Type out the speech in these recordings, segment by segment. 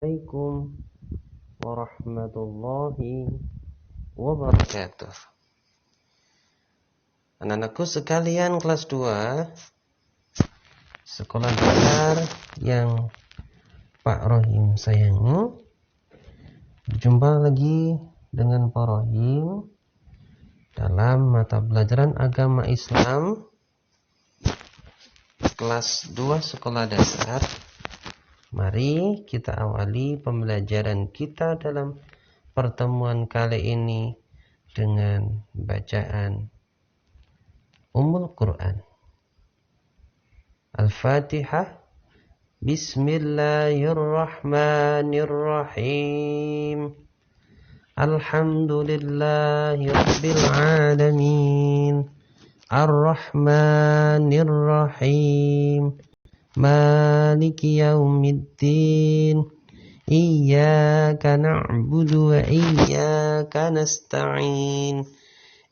Assalamualaikum warahmatullahi wabarakatuh. Anak-anakku sekalian kelas 2 sekolah dasar yang Pak Rohim sayangi. Jumpa lagi dengan Pak Rohim dalam mata pelajaran agama Islam kelas 2 sekolah dasar. Mari kita awali pembelajaran kita dalam pertemuan kali ini dengan bacaan Ummul Quran. Al-Fatihah. Bismillahirrahmanirrahim. Alhamdulillahi Rabbil Alamin. Ar-Rahmanirrahim. Maliki yaumiddin. Iyyaka na'budu wa iyyaka nasta'in.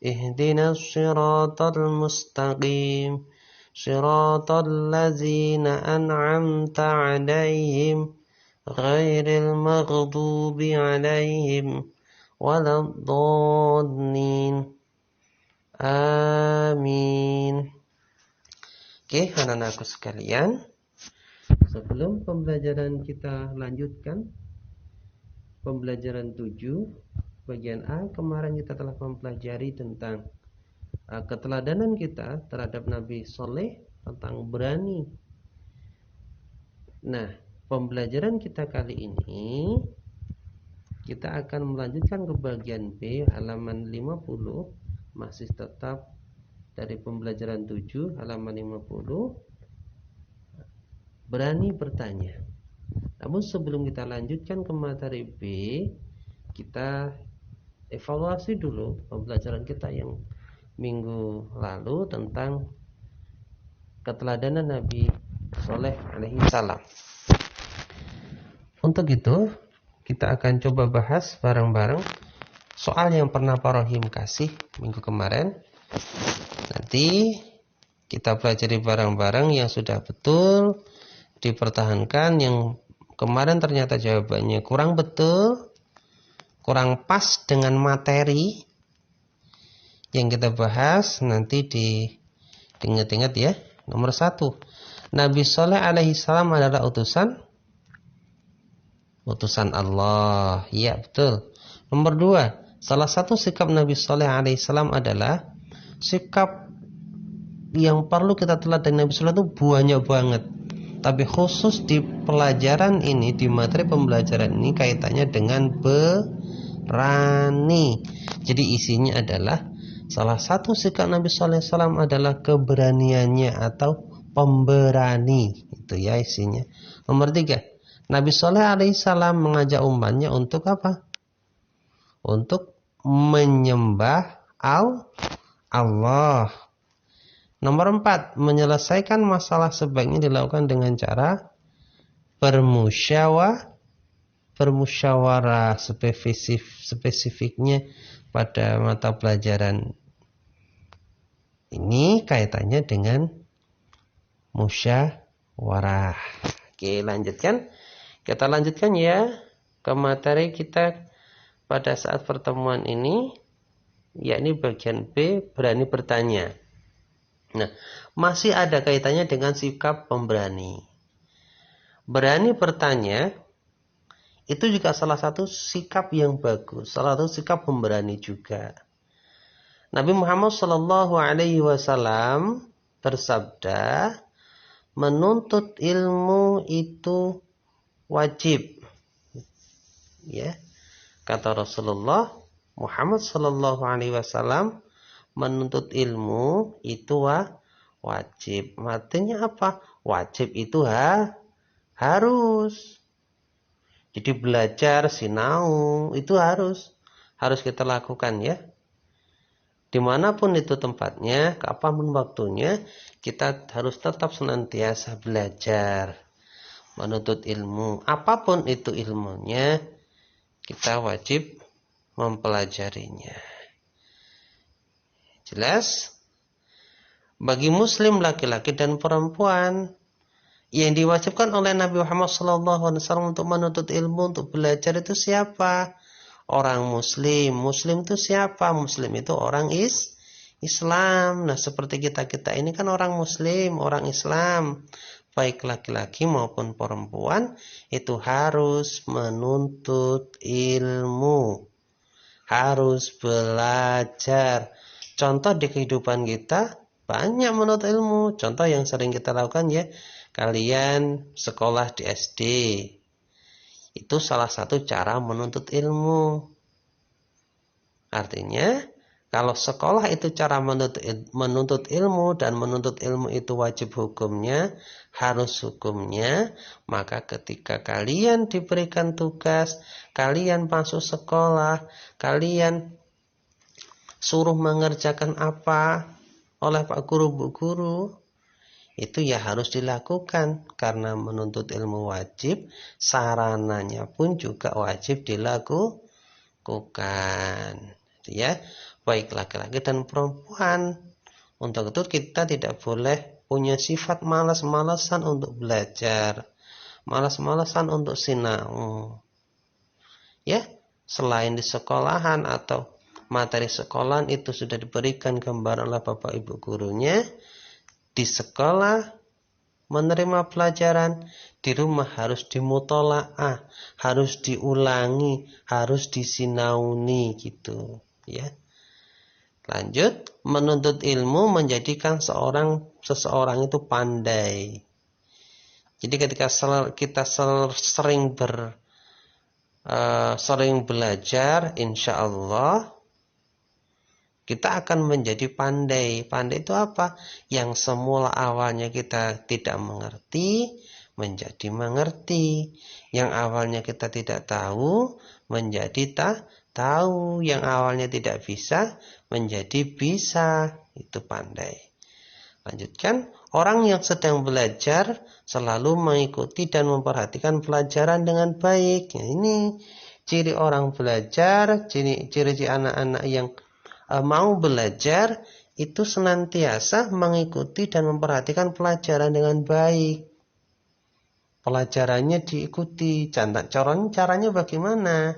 Ihdinas siratal mustaqim. Siratal ladzina an'amta 'alaihim ghairil maghdubi 'alaihim waladdallin. Amin. Oke, anak-anakku sekalian, sebelum pembelajaran kita lanjutkan pembelajaran 7 bagian A, kemarin kita telah mempelajari tentang keteladanan kita terhadap Nabi Soleh, tentang berani. Nah, pembelajaran kita kali ini kita akan melanjutkan ke bagian B, halaman 50, masih tetap dari pembelajaran 7, halaman 50, berani bertanya. Namun sebelum kita lanjutkan ke materi B, kita evaluasi dulu pembelajaran kita yang minggu lalu tentang keteladanan Nabi Soleh alaihi salam. Untuk itu, kita akan coba bahas bareng-bareng soal yang pernah Pak Rohim kasih minggu kemarin. Nanti kita pelajari bareng-bareng yang sudah betul dipertahankan, yang kemarin ternyata jawabannya kurang betul, kurang pas dengan materi yang kita bahas, nanti diingat-ingat ya. Nomor 1, Nabi Soleh alaihi salam adalah utusan Allah. Iya, betul. Nomor 2, salah satu sikap Nabi Soleh alaihi salam adalah sikap yang perlu kita teladani. Nabi Soleh itu banyak banget, tapi khusus di pelajaran ini, di materi pembelajaran ini, kaitannya dengan berani. Jadi isinya adalah salah satu sikap Nabi Soleh Salam adalah keberaniannya atau pemberani. Itu ya isinya. Nomor 3, Nabi Soleh alaihissalam mengajak umatnya untuk apa? Untuk menyembah Allah. Nomor 4, menyelesaikan masalah sebaiknya dilakukan dengan cara bermusyawarah, spesifiknya pada mata pelajaran ini kaitannya dengan musyawarah. Oke, lanjutkan. Kita lanjutkan ya ke materi kita pada saat pertemuan ini, yakni bagian B, berani bertanya. Nah, masih ada kaitannya dengan sikap pemberani. Berani bertanya itu juga salah satu sikap yang bagus, salah satu sikap pemberani juga. Nabi Muhammad SAW bersabda, menuntut ilmu itu wajib. Ya, kata Rasulullah Muhammad SAW, menuntut ilmu itu wajib. Artinya apa? Wajib itu harus. Jadi belajar sinau itu harus kita lakukan ya. Dimanapun itu tempatnya, kapanpun waktunya, kita harus tetap senantiasa belajar, menuntut ilmu. Apapun itu ilmunya, kita wajib mempelajarinya. Jelas? Bagi muslim laki-laki dan perempuan Yang diwajibkan oleh Nabi Muhammad SAW untuk menuntut ilmu, untuk belajar itu siapa? Orang muslim. Muslim itu siapa? Muslim itu orang Islam. Nah, seperti kita ini kan orang muslim, orang Islam. Baik laki-laki maupun perempuan itu harus menuntut ilmu. Harus belajar. Contoh di kehidupan kita banyak menuntut ilmu. Contoh yang sering kita lakukan ya, kalian sekolah di SD. Itu salah satu cara menuntut ilmu. Artinya, kalau sekolah itu cara menuntut ilmu dan menuntut ilmu itu wajib hukumnya, harus hukumnya, maka ketika kalian diberikan tugas, kalian masuk sekolah, kalian suruh mengerjakan apa oleh Pak Guru, Bu Guru, itu ya harus dilakukan karena menuntut ilmu wajib, sarananya pun juga wajib dilakukan. Ya, baik laki-laki dan perempuan. Untuk itu kita tidak boleh punya sifat malas-malasan untuk belajar, malas-malasan untuk sinau. Ya, selain di sekolahan atau materi sekolahan itu sudah diberikan gambaran oleh Bapak Ibu gurunya, di sekolah menerima pelajaran, di rumah harus dimutolaah, harus diulangi, harus disinauni gitu. Ya. Lanjut, menuntut ilmu menjadikan seseorang itu pandai. Jadi ketika kita sering belajar, insya Allah kita akan menjadi pandai. Pandai itu apa? Yang semula awalnya kita tidak mengerti, menjadi mengerti. Yang awalnya kita tidak tahu, menjadi tahu. Yang awalnya tidak bisa, menjadi bisa. Itu pandai. Lanjutkan, orang yang sedang belajar selalu mengikuti dan memperhatikan pelajaran dengan baik. Nah, ini ciri orang belajar, ciri-ciri anak-anak yang mau belajar itu senantiasa mengikuti dan memperhatikan pelajaran dengan baik. Pelajarannya diikuti. Caranya bagaimana?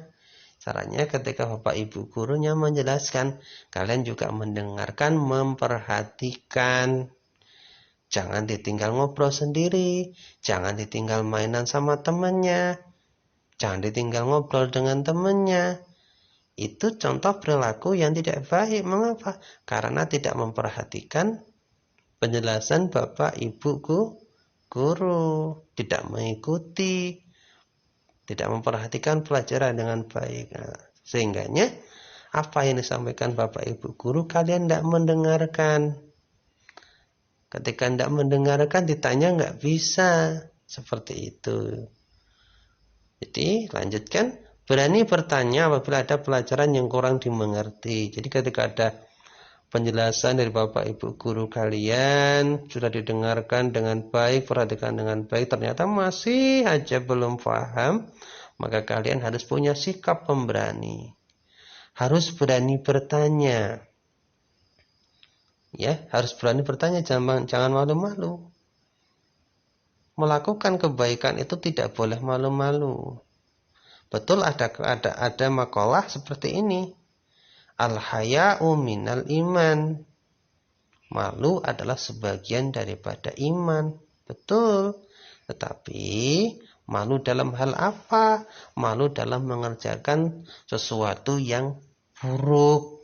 Caranya ketika Bapak Ibu gurunya menjelaskan, kalian juga mendengarkan, memperhatikan. Jangan ditinggal ngobrol sendiri, jangan ditinggal mainan sama temannya, jangan ditinggal ngobrol dengan temannya. Itu contoh perilaku yang tidak baik. Mengapa? Karena tidak memperhatikan penjelasan Bapak Ibu guru, tidak mengikuti, tidak memperhatikan pelajaran dengan baik. Nah, sehingganya apa yang disampaikan Bapak Ibu guru kalian tidak mendengarkan. Ketika tidak mendengarkan ditanya nggak bisa. Seperti itu. Jadi lanjutkan. Berani bertanya apabila ada pelajaran yang kurang dimengerti. Jadi ketika ada penjelasan dari Bapak Ibu guru kalian sudah didengarkan dengan baik, perhatikan dengan baik, ternyata masih aja belum paham, maka kalian harus punya sikap pemberani. Harus berani bertanya. Ya, harus berani bertanya, jangan malu-malu. Melakukan kebaikan itu tidak boleh malu-malu. Betul ada makalah seperti ini. Al-haya'u minal iman. Malu adalah sebagian daripada iman. Betul. Tetapi malu dalam hal apa? Malu dalam mengerjakan sesuatu yang buruk.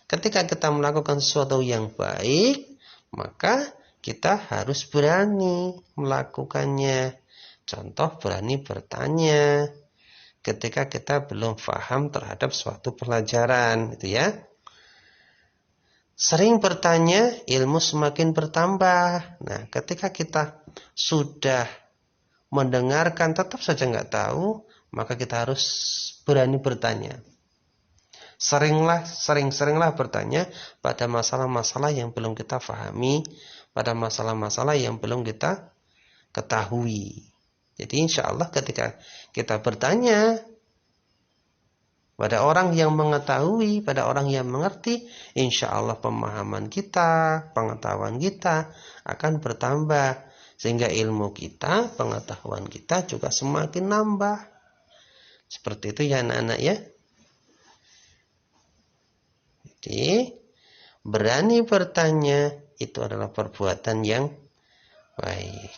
Ketika kita melakukan sesuatu yang baik, maka kita harus berani melakukannya. Contoh, berani bertanya ketika kita belum paham terhadap suatu pelajaran, gitu ya. Sering bertanya, ilmu semakin bertambah. Nah, ketika kita sudah mendengarkan tetap saja nggak tahu, maka kita harus berani bertanya. Sering-seringlah bertanya pada masalah-masalah yang belum kita pahami, pada masalah-masalah yang belum kita ketahui. Jadi insya Allah ketika kita bertanya pada orang yang mengetahui, pada orang yang mengerti, insya Allah pemahaman kita, pengetahuan kita akan bertambah. Sehingga ilmu kita, pengetahuan kita juga semakin nambah. Seperti itu ya anak-anak ya. Jadi berani bertanya itu adalah perbuatan yang baik.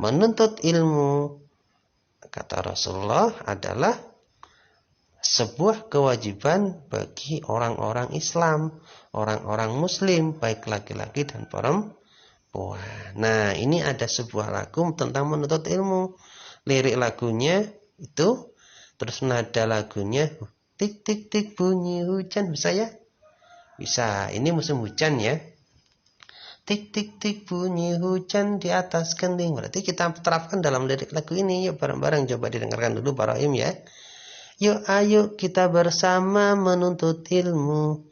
Menuntut ilmu, kata Rasulullah, adalah sebuah kewajiban bagi orang-orang Islam, orang-orang Muslim, baik laki-laki dan perempuan. Nah, ini ada sebuah lagu tentang menuntut ilmu. Lirik lagunya itu, terus nada lagunya, tik tik tik bunyi hujan, bisa ya? Bisa, ini musim hujan ya. Tik tik tik bunyi hujan di atas genting. Berarti kita terapkan dalam lirik lagu ini. Yuk bareng-bareng coba didengarkan dulu Pak Rohim ya. Yuk ayo kita bersama menuntut ilmu.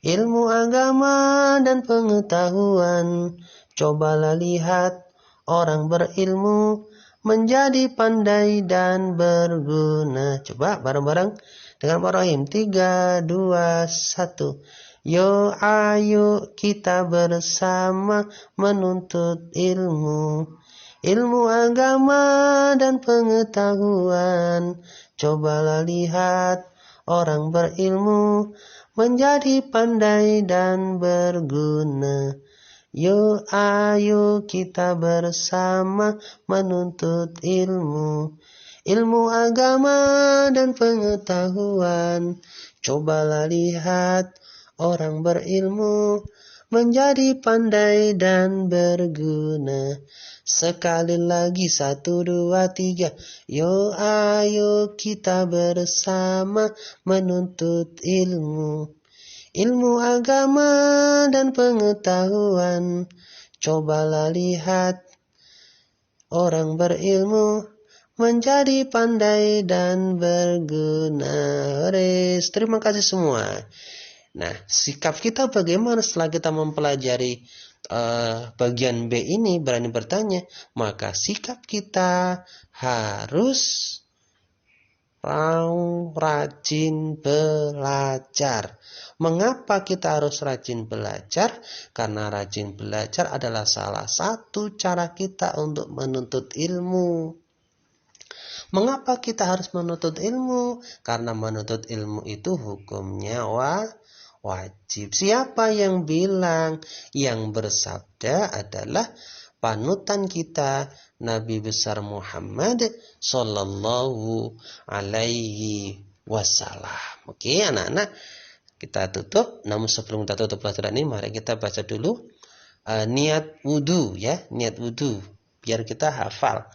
Ilmu agama dan pengetahuan. Cobalah lihat orang berilmu menjadi pandai dan berguna. Coba bareng-bareng dengan Pak Rohim. 3, 2, 1. Yo ayo kita bersama menuntut ilmu. Ilmu agama dan pengetahuan. Cobalah lihat orang berilmu menjadi pandai dan berguna. Yo ayo kita bersama menuntut ilmu. Ilmu agama dan pengetahuan. Cobalah lihat orang berilmu menjadi pandai dan berguna. Sekali lagi 1, 2, 3. Yo ayo kita bersama menuntut ilmu. Ilmu agama dan pengetahuan. Cobalah lihat orang berilmu menjadi pandai dan berguna. Terima kasih semua. Nah, sikap kita bagaimana setelah kita mempelajari bagian B ini, berani bertanya? Maka sikap kita harus rajin belajar. Mengapa kita harus rajin belajar? Karena rajin belajar adalah salah satu cara kita untuk menuntut ilmu. Mengapa kita harus menuntut ilmu? Karena menuntut ilmu itu hukumnya wajib. Siapa yang bilang? Yang bersabda adalah panutan kita, Nabi besar Muhammad sallallahu alaihi wasallam. Oke, anak-anak, kita tutup. Namun sebelum kita tutup pelajaran ini, mari kita baca dulu niat wudu ya, niat wudu biar kita hafal.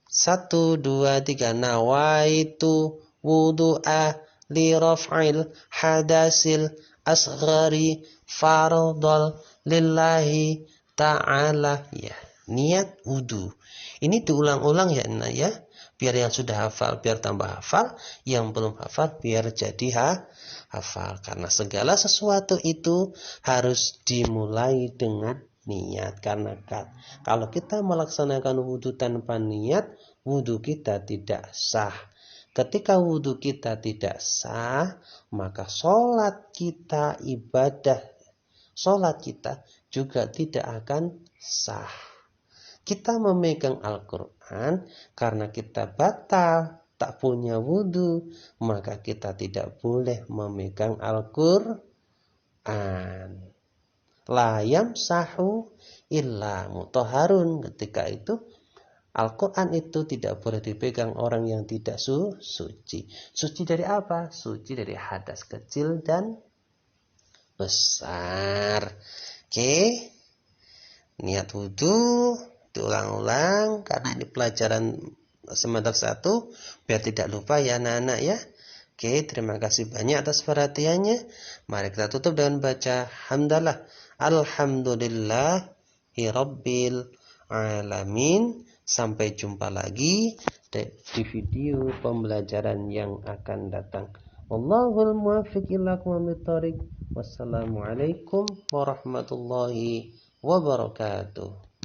1, 2, 3. Nawaitu wudu'a li raf'il hadasil asghari fardal lillahi ta'ala. Ya, niat wudu. Ini diulang-ulang ya, Nak ya. Biar yang sudah hafal biar tambah hafal, yang belum hafal biar jadi hafal. Karena segala sesuatu itu harus dimulai dengan niat. Karena kalau kita melaksanakan wudu tanpa niat, wudu kita tidak sah. Ketika wudu kita tidak sah, maka sholat kita, ibadah sholat kita juga tidak akan sah. Kita memegang Al-Quran karena kita batal, tak punya wudu, maka kita tidak boleh memegang Al-Quran. La yamsahu illa mutahharun. Ketika itu Al-Quran itu tidak boleh dipegang orang yang tidak suci. Suci dari apa? Suci dari hadas kecil dan besar. Oke. Niat wudu diulang-ulang karena ini pelajaran semester 1 biar tidak lupa ya anak-anak ya. Oke, terima kasih banyak atas perhatiannya. Mari kita tutup dengan baca hamdalah. Alhamdulillahi rabbil alamin. Sampai jumpa lagi di video pembelajaran yang akan datang. Wallahul muwaffiq ila aqwamit thoriq. Wassalamualaikum warahmatullahi wabarakatuh.